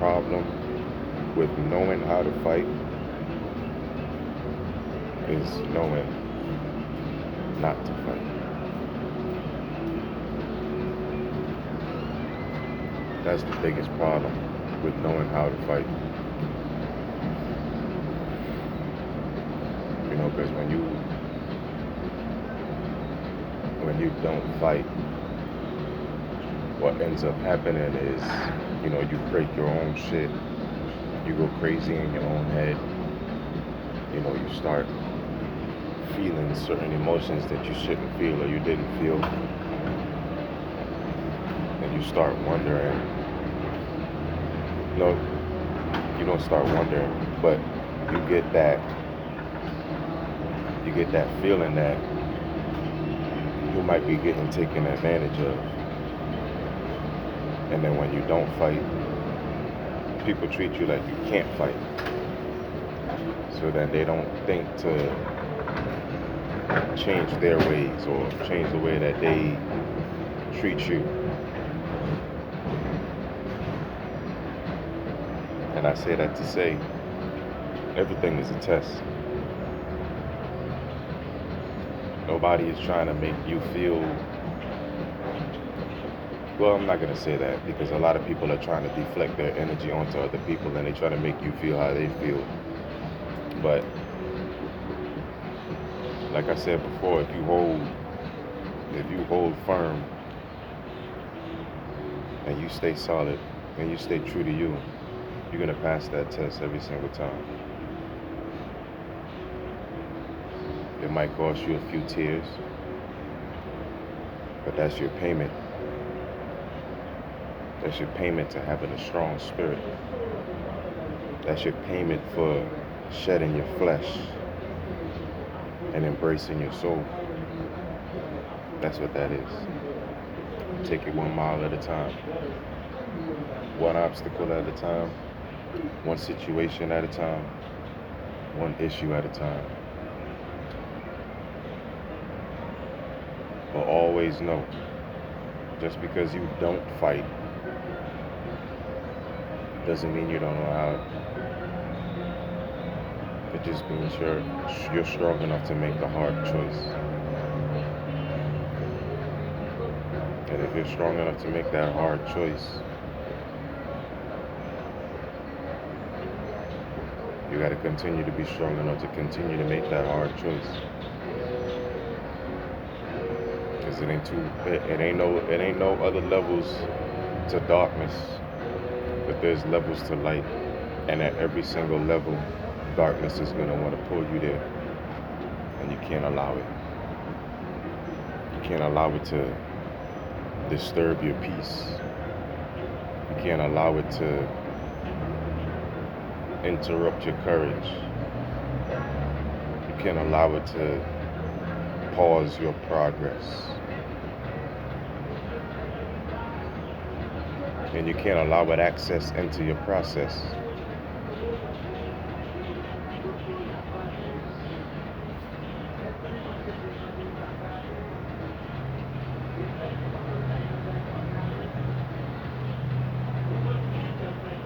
problem with knowing how to fight is knowing not to fight. That's the biggest problem with knowing how to fight. Because when you don't fight, what ends up happening is, you break your own shit. You go crazy in your own head. You start feeling certain emotions that you shouldn't feel or you didn't feel. And you start wondering. No, you don't start wondering, but you get that feeling that you might be getting taken advantage of. And then when you don't fight, people treat you like you can't fight. So then they don't think to change their ways or change the way that they treat you. And I say that to say everything is a test. Nobody is trying to make you feel. Well, I'm not going to say that because a lot of people are trying to deflect their energy onto other people and they try to make you feel how they feel. But like I said before, if you hold firm and you stay solid and you stay true to you, you're going to pass that test every single time. It might cost you a few tears, but that's your payment. That's your payment to having a strong spirit. That's your payment for shedding your flesh and embracing your soul. That's what that is. Take it 1 mile at a time. One obstacle at a time. One situation at a time. One issue at a time. But always know, just because you don't fight doesn't mean you don't know how. It just means you're strong enough to make the hard choice. And if you're strong enough to make that hard choice, you got to continue to be strong enough to continue to make that hard choice. Because it ain't no other levels to darkness, but there's levels to light. And at every single level, darkness is going to want to pull you there. And you can't allow it. You can't allow it to disturb your peace. You can't allow it to interrupt your courage. You can't allow it to pause your progress. And you can't allow it access into your process.